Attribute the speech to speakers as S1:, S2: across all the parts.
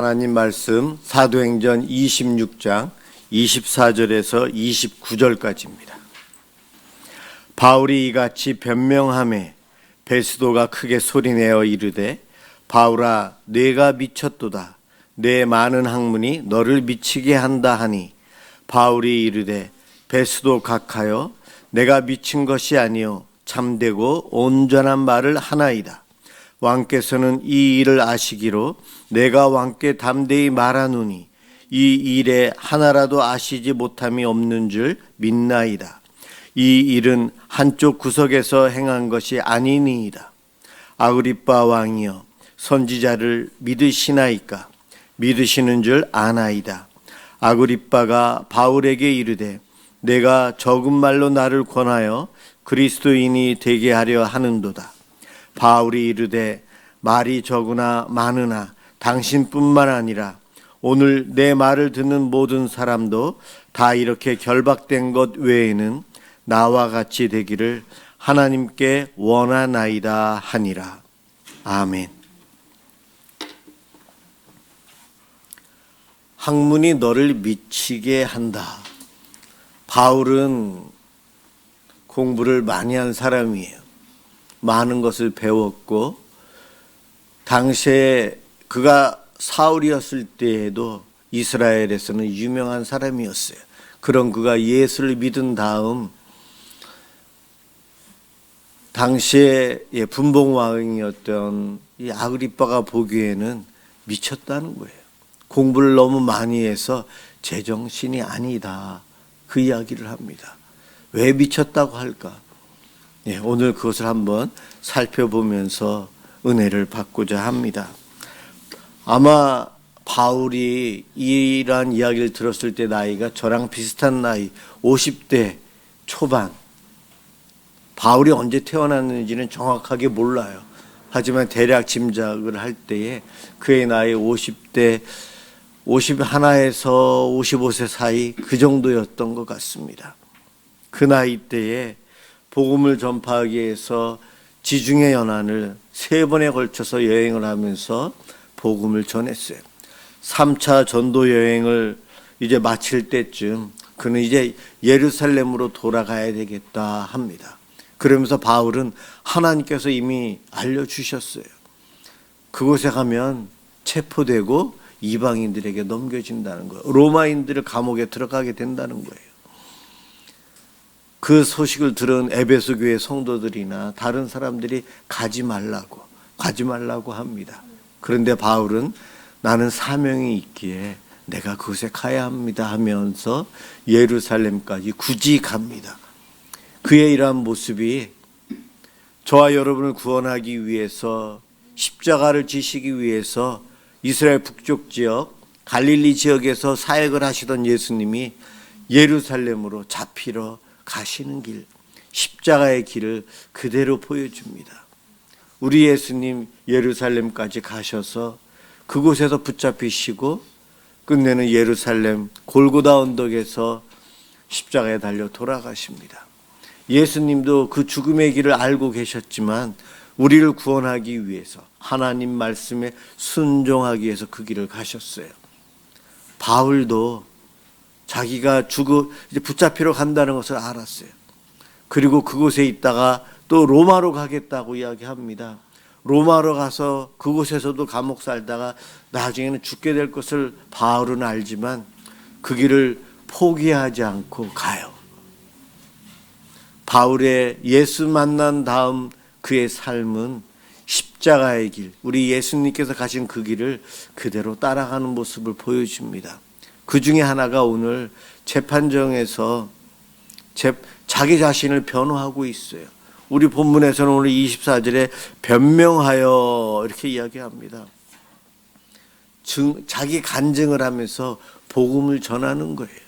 S1: 하나님 말씀 사도행전 26장 24절에서 29절까지입니다. 바울이 이같이 변명하매 베스도가 크게 소리내어 이르되 바울아 내가 미쳤도다. 내 많은 학문이 너를 미치게 한다 하니 바울이 이르되 베스도 각하여 내가 미친 것이 아니요 참되고 온전한 말을 하나이다. 왕께서는 이 일을 아시기로 내가 왕께 담대히 말하노니 이 일에 하나라도 아시지 못함이 없는 줄 믿나이다. 이 일은 한쪽 구석에서 행한 것이 아니니이다. 아그리빠 왕이여 선지자를 믿으시나이까? 믿으시는 줄 아나이다. 아그리빠가 바울에게 이르되 내가 적은 말로 나를 권하여 그리스도인이 되게 하려 하는도다. 바울이 이르되 말이 적으나 많으나 당신뿐만 아니라 오늘 내 말을 듣는 모든 사람도 다 이렇게 결박된 것 외에는 나와 같이 되기를 하나님께 원하나이다 하니라. 아멘. 학문이 너를 미치게 한다. 바울은 공부를 많이 한 사람이에요. 많은 것을 배웠고 당시에 그가 사울이었을 때에도 이스라엘에서는 유명한 사람이었어요. 그런 그가 예수를 믿은 다음 당시에 분봉왕이었던 이 아그리빠가 보기에는 미쳤다는 거예요. 공부를 너무 많이 해서 제정신이 아니다. 그 이야기를 합니다. 왜 미쳤다고 할까? 오늘 그것을 한번 살펴보면서 은혜를 받고자 합니다. 아마 바울이 이러한 이야기를 들었을 때 나이가 저랑 비슷한 나이 50대 초반. 바울이 언제 태어났는지는 정확하게 몰라요. 하지만 대략 짐작을 할 때에 그의 나이 50대 51에서 55세 사이 그 정도였던 것 같습니다. 그 나이 때에 복음을 전파하기 위해서 지중해 연안을 3번에 걸쳐서 여행을 하면서 복음을 전했어요. 3차 전도 여행을 이제 마칠 때쯤 그는 이제 예루살렘으로 돌아가야 되겠다 합니다. 그러면서 바울은 하나님께서 이미 알려주셨어요. 그곳에 가면 체포되고 이방인들에게 넘겨진다는 거예요. 로마인들을 감옥에 들어가게 된다는 거예요. 그 소식을 들은 에베소 교회 성도들이나 다른 사람들이 가지 말라고 합니다. 그런데 바울은 나는 사명이 있기에 내가 그곳에 가야 합니다 하면서 예루살렘까지 굳이 갑니다. 그의 이러한 모습이 저와 여러분을 구원하기 위해서 십자가를 지시기 위해서 이스라엘 북쪽 지역 갈릴리 지역에서 사역을 하시던 예수님이 예루살렘으로 잡히러 가시는 길, 십자가의 길을 그대로 보여줍니다. 우리 예수님 예루살렘까지 가셔서 그곳에서 붙잡히시고 끝내는 예루살렘 골고다 언덕에서 십자가에 달려 돌아가십니다. 예수님도 그 죽음의 길을 알고 계셨지만 우리를 구원하기 위해서 하나님 말씀에 순종하기 위해서 그 길을 가셨어요. 바울도 자기가 이제 붙잡히러 간다는 것을 알았어요. 그리고 그곳에 있다가 또 로마로 가겠다고 이야기합니다. 로마로 가서 그곳에서도 감옥 살다가 나중에는 죽게 될 것을 바울은 알지만 그 길을 포기하지 않고 가요. 바울의 예수 만난 다음 그의 삶은 십자가의 길, 우리 예수님께서 가신 그 길을 그대로 따라가는 모습을 보여줍니다. 그 중에 하나가 오늘 재판정에서 자기 자신을 변호하고 있어요. 우리 본문에서는 오늘 24절에 변명하여 이렇게 이야기합니다. 자기 간증을 하면서 복음을 전하는 거예요.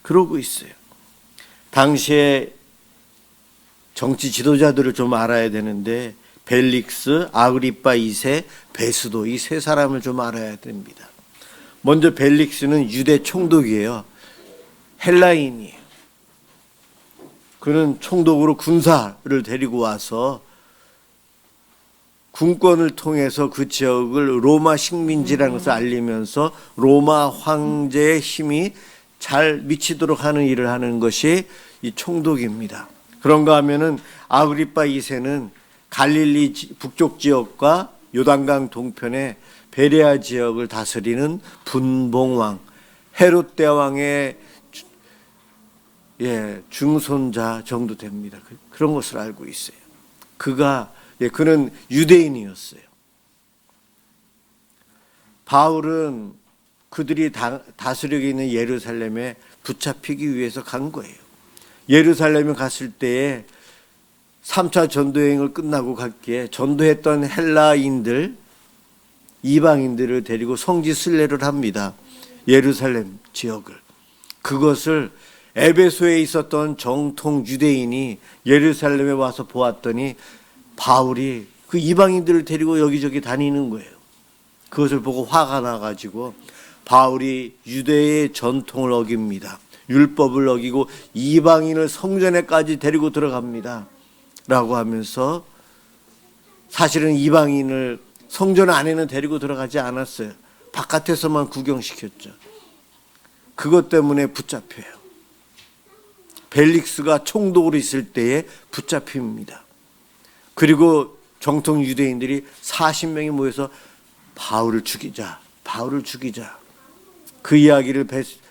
S1: 그러고 있어요. 당시에 정치 지도자들을 좀 알아야 되는데 벨릭스, 아그리빠 2세, 베스도 이 3사람을 좀 알아야 됩니다. 먼저 벨릭스는 유대 총독이에요. 헬라인이에요. 그는 총독으로 군사를 데리고 와서 군권을 통해서 그 지역을 로마 식민지라는 것을 알리면서 로마 황제의 힘이 잘 미치도록 하는 일을 하는 것이 이 총독입니다. 그런가 하면은 아그리파 2세는 갈릴리 북쪽 지역과 요단강 동편의 베레아 지역을 다스리는 분봉왕, 헤롯 대왕의 중손자 정도 됩니다. 그런 것을 알고 있어요. 그는 유대인이었어요. 바울은 그들이 다스리고 있는 예루살렘에 붙잡히기 위해서 간 거예요. 예루살렘에 갔을 때에 3차 전도여행을 끝나고 갔기에 전도했던 헬라인들, 이방인들을 데리고 성지 순례를 합니다. 예루살렘 지역을. 그것을 에베소에 있었던 정통 유대인이 예루살렘에 와서 보았더니 바울이 그 이방인들을 데리고 여기저기 다니는 거예요. 그것을 보고 화가 나가지고 바울이 유대의 전통을 어깁니다. 율법을 어기고 이방인을 성전에까지 데리고 들어갑니다. 라고 하면서 사실은 이방인을 성전 안에는 데리고 들어가지 않았어요. 바깥에서만 구경시켰죠. 그것 때문에 붙잡혀요. 벨릭스가 총독으로 있을 때에 붙잡힙니다. 그리고 정통 유대인들이 40명이 모여서 바울을 죽이자. 그 이야기를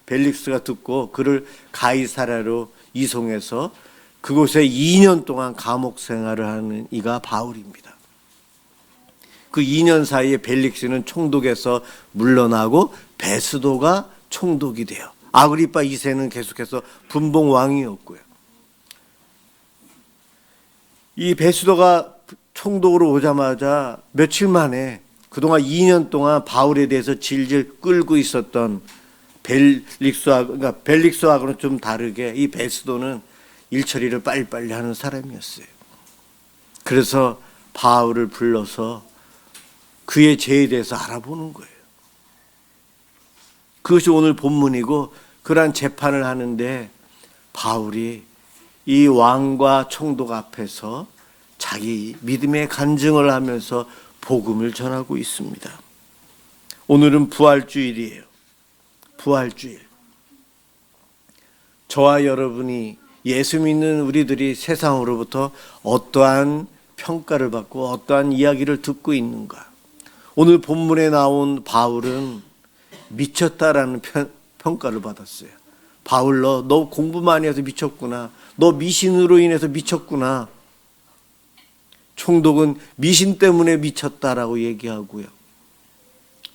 S1: 벨릭스가 듣고 그를 가이사랴로 이송해서 그곳에 2년 동안 감옥 생활을 하는 이가 바울입니다. 그 2년 사이에 벨릭스는 총독에서 물러나고 베스도가 총독이 돼요. 아그리파 2세는 계속해서 분봉왕이었고요. 이 베스도가 총독으로 오자마자 며칠 만에 그동안 2년 동안 바울에 대해서 질질 끌고 있었던 벨릭스하고는 좀 다르게 이 베스도는 일 처리를 빨리빨리 하는 사람이었어요. 그래서 바울을 불러서 그의 죄에 대해서 알아보는 거예요. 그것이 오늘 본문이고 그러한 재판을 하는데 바울이 이 왕과 총독 앞에서 자기 믿음의 간증을 하면서 복음을 전하고 있습니다. 오늘은 부활주일이에요. 부활주일. 저와 여러분이 예수 믿는 우리들이 세상으로부터 어떠한 평가를 받고 어떠한 이야기를 듣고 있는가. 오늘 본문에 나온 바울은 미쳤다라는 평가를 받았어요. 바울 너 공부 많이 해서 미쳤구나. 너 미신으로 인해서 미쳤구나. 총독은 미신 때문에 미쳤다라고 얘기하고요.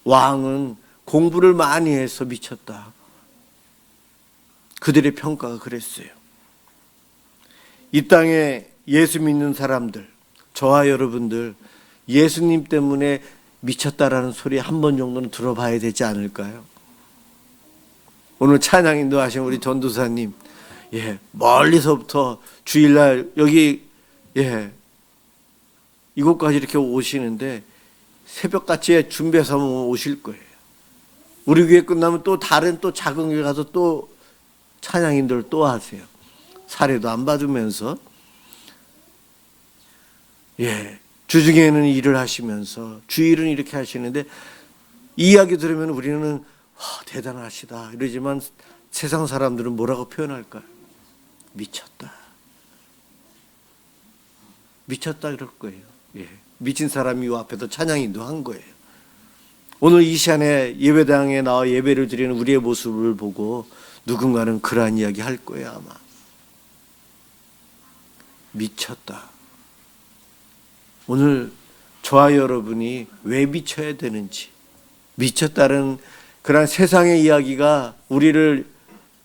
S1: 왕은 공부를 많이 해서 미쳤다. 그들의 평가가 그랬어요. 이 땅에 예수 믿는 사람들, 저와 여러분들 예수님 때문에 미쳤다라는 소리 한 번 정도는 들어봐야 되지 않을까요? 오늘 찬양 인도하신 우리 전도사님, 멀리서부터 주일날 여기 이곳까지 이렇게 오시는데 새벽같이 준비해서 오실 거예요. 우리 교회 끝나면 또 다른 또 작은 교회 가서 또 찬양 인도를 또 하세요. 사례도 안 받으면서 주중에는 일을 하시면서 주일은 이렇게 하시는데 이 이야기 들으면 우리는 대단하시다 이러지만 세상 사람들은 뭐라고 표현할까요? 미쳤다 그럴 거예요. 미친 사람이 이 앞에서 찬양 인도한 거예요. 오늘 이 시간에 예배당에 나와 예배를 드리는 우리의 모습을 보고 누군가는 그러한 이야기 할 거예요. 아마 미쳤다. 오늘 저와 여러분이 왜 미쳐야 되는지, 미쳤다는 그런 세상의 이야기가 우리를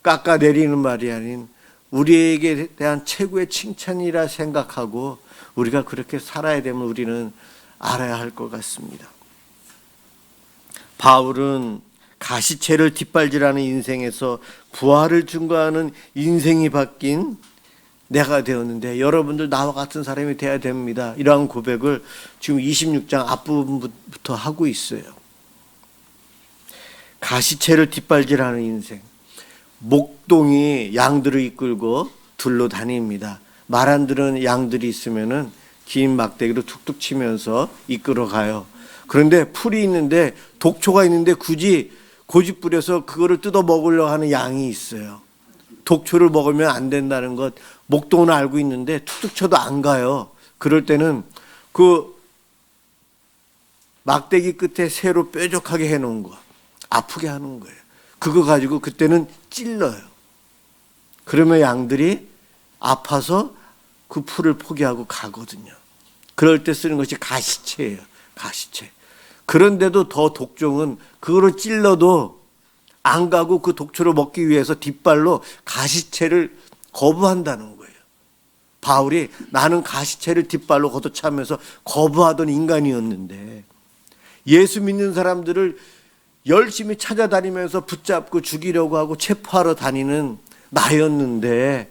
S1: 깎아내리는 말이 아닌 우리에게 대한 최고의 칭찬이라 생각하고 우리가 그렇게 살아야 되면 우리는 알아야 할 것 같습니다. 바울은 가시채를 뒷발질하는 인생에서 부활을 증거하는 인생이 바뀐 내가 되었는데 여러분들 나와 같은 사람이 되어야 됩니다. 이러한 고백을 지금 26장 앞부분부터 하고 있어요. 가시채를 뒷발질하는 인생. 목동이 양들을 이끌고 둘러 다닙니다. 말 안 들은 양들이 있으면은 긴 막대기로 툭툭 치면서 이끌어 가요. 그런데 풀이 있는데 독초가 있는데 굳이 고집 부려서 그거를 뜯어 먹으려고 하는 양이 있어요. 독초를 먹으면 안 된다는 것 목동은 알고 있는데 툭툭 쳐도 안 가요. 그럴 때는 그 막대기 끝에 새로 뾰족하게 해놓은 거 아프게 하는 거예요. 그거 가지고 그때는 찔러요. 그러면 양들이 아파서 그 풀을 포기하고 가거든요. 그럴 때 쓰는 것이 가시채예요. 가시채. 그런데도 더 독종은 그거로 찔러도 안 가고 그 독초를 먹기 위해서 뒷발로 가시채를 거부한다는 거예요. 바울이 나는 가시채를 뒷발로 걷어차면서 거부하던 인간이었는데 예수 믿는 사람들을 열심히 찾아다니면서 붙잡고 죽이려고 하고 체포하러 다니는 나였는데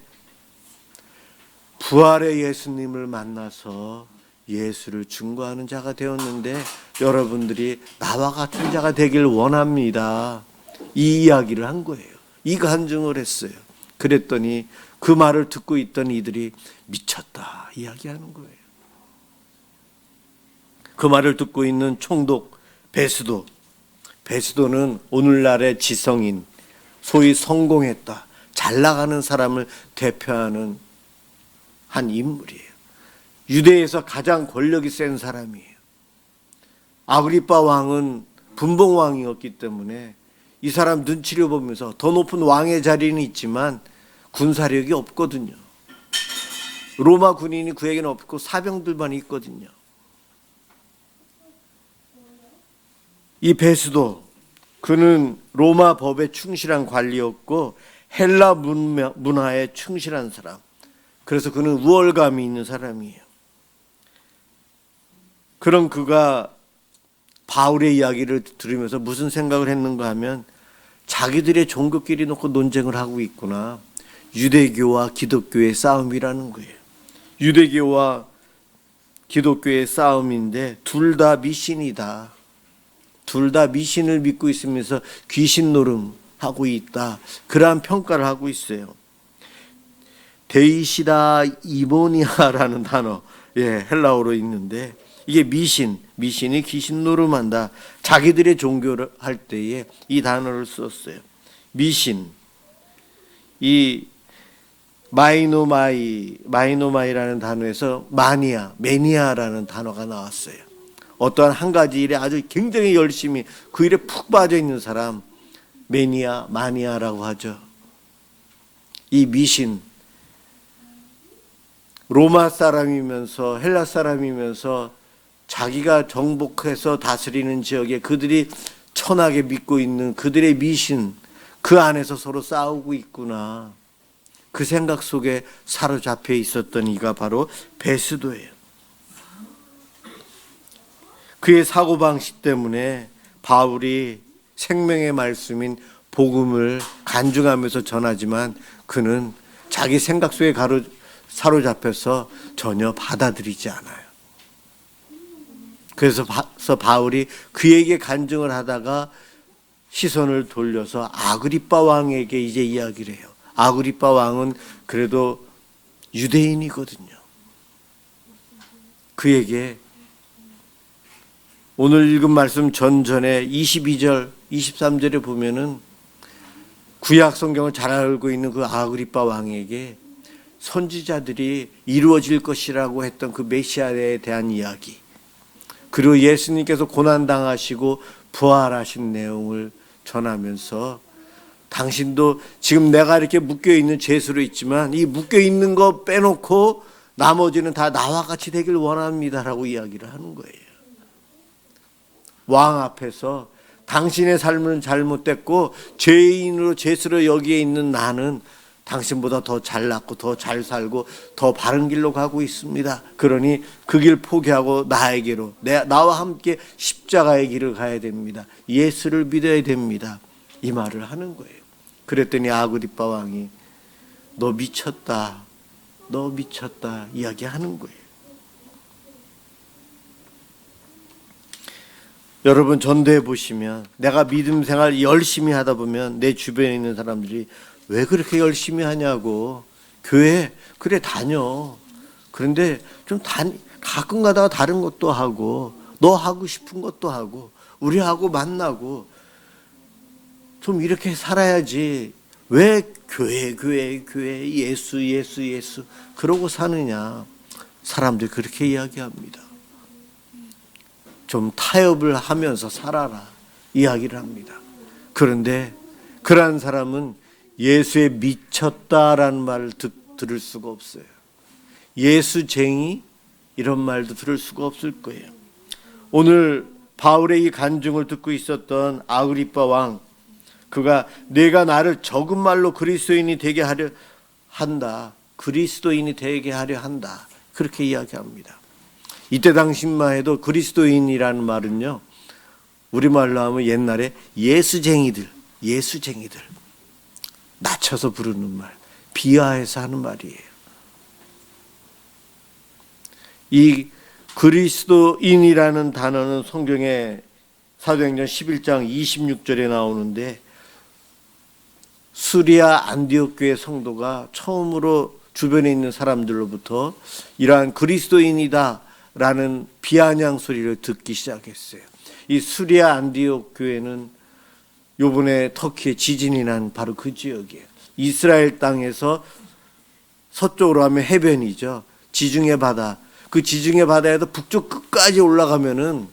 S1: 부활의 예수님을 만나서 예수를 증거하는 자가 되었는데 여러분들이 나와 같은 자가 되길 원합니다. 이 이야기를 한 거예요. 이 간증을 했어요. 그랬더니 그 말을 듣고 있던 이들이 미쳤다 이야기하는 거예요. 그 말을 듣고 있는 총독 베스도는 오늘날의 지성인, 소위 성공했다, 잘 나가는 사람을 대표하는 한 인물이에요. 유대에서 가장 권력이 센 사람이에요. 아그리빠 왕은 분봉왕이었기 때문에 이 사람 눈치를 보면서 더 높은 왕의 자리는 있지만 군사력이 없거든요. 로마 군인이 그에게는 없고 사병들만 있거든요. 이 베스도 그는 로마 법에 충실한 관리였고 헬라 문화에 충실한 사람. 그래서 그는 우월감이 있는 사람이에요. 그런 그가 바울의 이야기를 들으면서 무슨 생각을 했는가 하면 자기들의 종교끼리 놓고 논쟁을 하고 있구나. 유대교와 기독교의 싸움이라는 거예요. 유대교와 기독교의 싸움인데 둘 다 미신이다. 둘 다 미신을 믿고 있으면서 귀신 노름하고 있다. 그러한 평가를 하고 있어요. 데이시다 이모니아라는 단어, 헬라어로 있는데 이게 미신이 귀신 노름한다. 자기들의 종교를 할 때에 이 단어를 썼어요. 미신, 이 마이노마이라는 단어에서 매니아라는 단어가 나왔어요. 어떠한 한 가지 일에 아주 굉장히 열심히 그 일에 푹 빠져 있는 사람, 마니아라고 하죠. 이 미신, 로마 사람이면서 헬라 사람이면서 자기가 정복해서 다스리는 지역에 그들이 천하게 믿고 있는 그들의 미신, 그 안에서 서로 싸우고 있구나. 그 생각 속에 사로잡혀 있었던 이가 바로 베스도예요. 그의 사고방식 때문에 바울이 생명의 말씀인 복음을 간증하면서 전하지만 그는 자기 생각 속에 사로잡혀서 전혀 받아들이지 않아요. 그래서 바울이 그에게 간증을 하다가 시선을 돌려서 아그리빠 왕에게 이제 이야기를 해요. 아그리빠 왕은 그래도 유대인이거든요. 그에게 오늘 읽은 말씀 전전에 22절, 23절에 보면은 구약 성경을 잘 알고 있는 그 아그리빠 왕에게 선지자들이 이루어질 것이라고 했던 그 메시아에 대한 이야기, 그리고 예수님께서 고난당하시고 부활하신 내용을 전하면서 당신도 지금 내가 이렇게 묶여있는 죄수로 있지만 이 묶여있는 거 빼놓고 나머지는 다 나와 같이 되길 원합니다라고 이야기를 하는 거예요. 왕 앞에서 당신의 삶은 잘못됐고 죄인으로 죄수로 여기에 있는 나는 당신보다 더 잘났고 더 잘 살고 더 바른 길로 가고 있습니다. 그러니 그 길 포기하고 나에게로 나와 함께 십자가의 길을 가야 됩니다. 예수를 믿어야 됩니다. 이 말을 하는 거예요. 그랬더니 아그리빠 왕이 너 미쳤다 이야기하는 거예요. 여러분 전도해 보시면 내가 믿음 생활 열심히 하다 보면 내 주변에 있는 사람들이 왜 그렇게 열심히 하냐고, 교회 그래 다녀. 그런데 좀 가끔 가다가 다른 것도 하고 너 하고 싶은 것도 하고 우리하고 만나고 좀 이렇게 살아야지 왜 교회 예수 그러고 사느냐. 사람들이 그렇게 이야기합니다. 좀 타협을 하면서 살아라 이야기를 합니다. 그런데 그러한 사람은 예수에 미쳤다라는 말을 들을 수가 없어요. 예수쟁이 이런 말도 들을 수가 없을 거예요. 오늘 바울의 이 간증을 듣고 있었던 아그리빠 왕, 그가 내가 나를 적은 말로 그리스도인이 되게 하려 한다. 그리스도인이 되게 하려 한다. 그렇게 이야기합니다. 이때 당시만 해도 그리스도인이라는 말은요, 우리말로 하면 옛날에 예수쟁이들 낮춰서 부르는 말, 비하해서 하는 말이에요. 이 그리스도인이라는 단어는 성경에 사도행전 11장 26절에 나오는데, 수리아 안디옥 교회 성도가 처음으로 주변에 있는 사람들로부터 이러한 그리스도인이다라는 비아냥 소리를 듣기 시작했어요. 이 수리아 안디옥 교회는 요번에 터키에 지진이 난 바로 그 지역이에요. 이스라엘 땅에서 서쪽으로 하면 해변이죠. 지중해 바다. 그 지중해 바다에서 북쪽 끝까지 올라가면은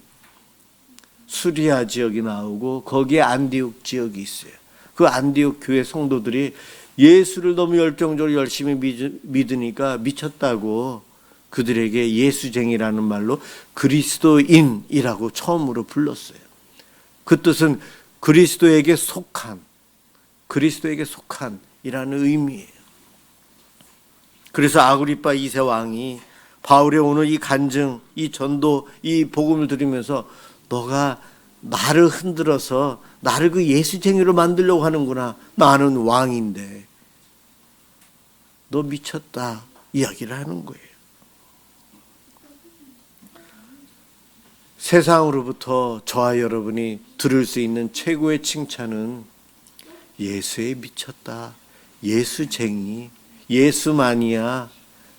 S1: 수리아 지역이 나오고 거기에 안디옥 지역이 있어요. 그 안디옥 교회 성도들이 예수를 너무 열정적으로 열심히 믿으니까 미쳤다고 그들에게 예수쟁이라는 말로 그리스도인이라고 처음으로 불렀어요. 그 뜻은 그리스도에게 속한이라는 의미예요. 그래서 아그리빠 2세 왕이 바울의 오늘 이 간증, 이 전도, 이 복음을 들으면서 너가 나를 흔들어서 나를 그 예수쟁이로 만들려고 하는구나. 나는 왕인데 너 미쳤다 이야기를 하는 거예요. 세상으로부터 저와 여러분이 들을 수 있는 최고의 칭찬은 예수에 미쳤다, 예수쟁이, 예수마니아,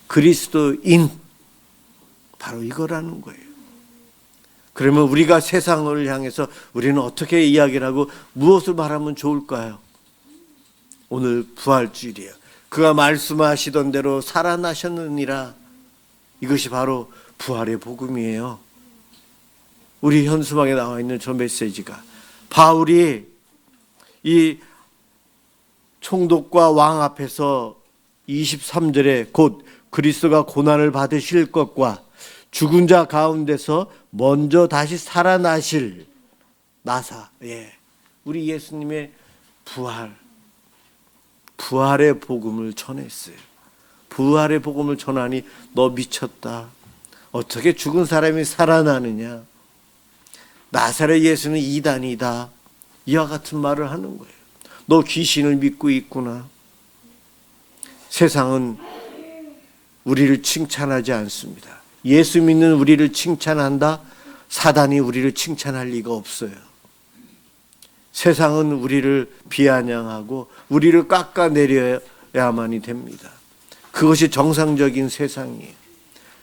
S1: 그리스도인, 바로 이거라는 거예요. 그러면 우리가 세상을 향해서 우리는 어떻게 이야기를 하고 무엇을 말하면 좋을까요? 오늘 부활주일이에요. 그가 말씀하시던 대로 살아나셨느니라. 이것이 바로 부활의 복음이에요. 우리 현수막에 나와 있는 저 메시지가 바울이 이 총독과 왕 앞에서 23절에 곧 그리스도가 고난을 받으실 것과 죽은 자 가운데서 먼저 다시 살아나실 나사, 우리 예수님의 부활의 복음을 전했어요. 부활의 복음을 전하니 너 미쳤다. 어떻게 죽은 사람이 살아나느냐. 나사렛 예수는 이단이다. 이와 같은 말을 하는 거예요. 너 귀신을 믿고 있구나. 세상은 우리를 칭찬하지 않습니다. 예수 믿는 우리를 칭찬한다? 사단이 우리를 칭찬할 리가 없어요. 세상은 우리를 비아냥하고 우리를 깎아내려야만이 됩니다. 그것이 정상적인 세상이에요.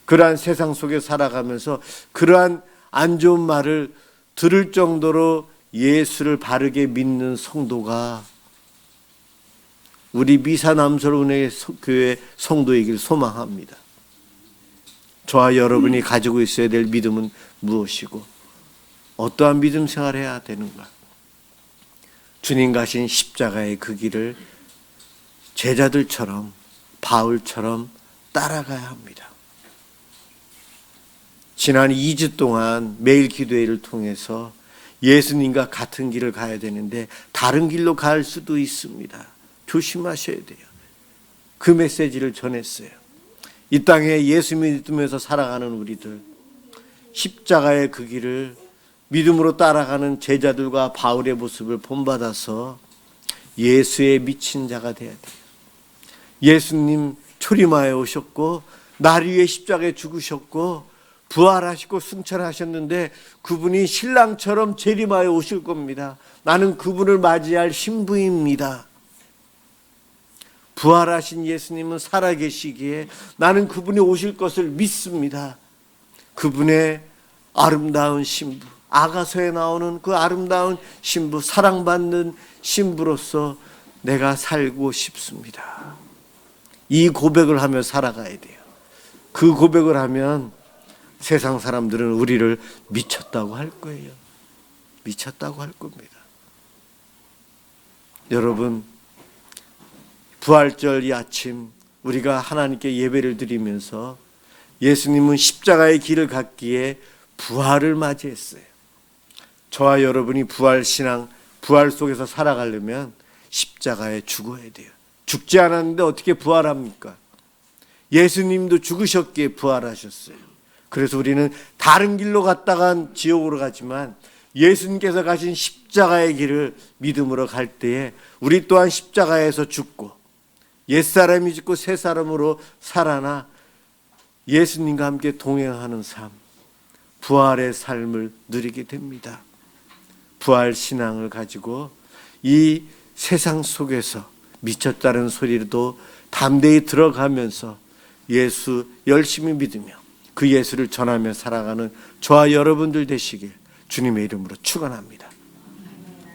S1: 그러한 세상 속에 살아가면서 그러한 안 좋은 말을 들을 정도로 예수를 바르게 믿는 성도가 우리 미사남솔은혜 교회 성도이길 소망합니다. 저와 여러분이 가지고 있어야 될 믿음은 무엇이고 어떠한 믿음 생활을 해야 되는가? 주님 가신 십자가의 그 길을 제자들처럼 바울처럼 따라가야 합니다. 지난 2주 동안 매일 기도회를 통해서 예수님과 같은 길을 가야 되는데 다른 길로 갈 수도 있습니다. 조심하셔야 돼요. 그 메시지를 전했어요. 이 땅에 예수 믿으면서 살아가는 우리들, 십자가의 그 길을 믿음으로 따라가는 제자들과 바울의 모습을 본받아서 예수에 미친 자가 되어야 돼요. 예수님 초림하에 오셨고 날 위해 십자가에 죽으셨고 부활하시고 승천하셨는데 그분이 신랑처럼 재림하여 오실 겁니다. 나는 그분을 맞이할 신부입니다. 부활하신 예수님은 살아계시기에 나는 그분이 오실 것을 믿습니다. 그분의 아름다운 신부, 아가서에 나오는 그 아름다운 신부, 사랑받는 신부로서 내가 살고 싶습니다. 이 고백을 하며 살아가야 돼요. 그 고백을 하면 세상 사람들은 우리를 미쳤다고 할 거예요. 미쳤다고 할 겁니다. 여러분, 부활절 이 아침 우리가 하나님께 예배를 드리면서 예수님은 십자가의 길을 갔기에 부활을 맞이했어요. 저와 여러분이 부활신앙, 부활 속에서 살아가려면 십자가에 죽어야 돼요. 죽지 않았는데 어떻게 부활합니까? 예수님도 죽으셨기에 부활하셨어요. 그래서 우리는 다른 길로 갔다간 지옥으로 가지만 예수님께서 가신 십자가의 길을 믿음으로 갈 때에 우리 또한 십자가에서 죽고 옛사람이 죽고 새사람으로 살아나 예수님과 함께 동행하는 삶, 부활의 삶을 누리게 됩니다. 부활 신앙을 가지고 이 세상 속에서 미쳤다는 소리도 담대히 들어가면서 예수 열심히 믿으며 그 예수를 전하며 살아가는 저와 여러분들 되시길 주님의 이름으로 축원합니다.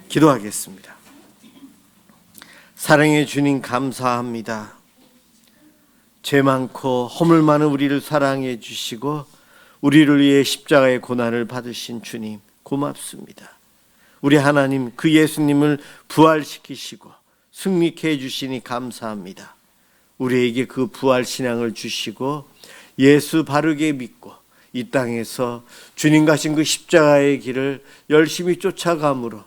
S1: 기도하겠습니다. 사랑의 주님, 감사합니다. 죄 많고 허물 많은 우리를 사랑해 주시고 우리를 위해 십자가의 고난을 받으신 주님, 고맙습니다. 우리 하나님, 그 예수님을 부활시키시고 승리케 해주시니 감사합니다. 우리에게 그 부활 신앙을 주시고 예수 바르게 믿고 이 땅에서 주님 가신 그 십자가의 길을 열심히 쫓아감으로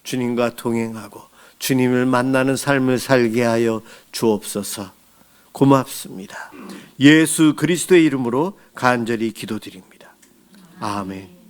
S1: 주님과 동행하고 주님을 만나는 삶을 살게 하여 주옵소서. 고맙습니다. 예수 그리스도의 이름으로 간절히 기도드립니다. 아멘.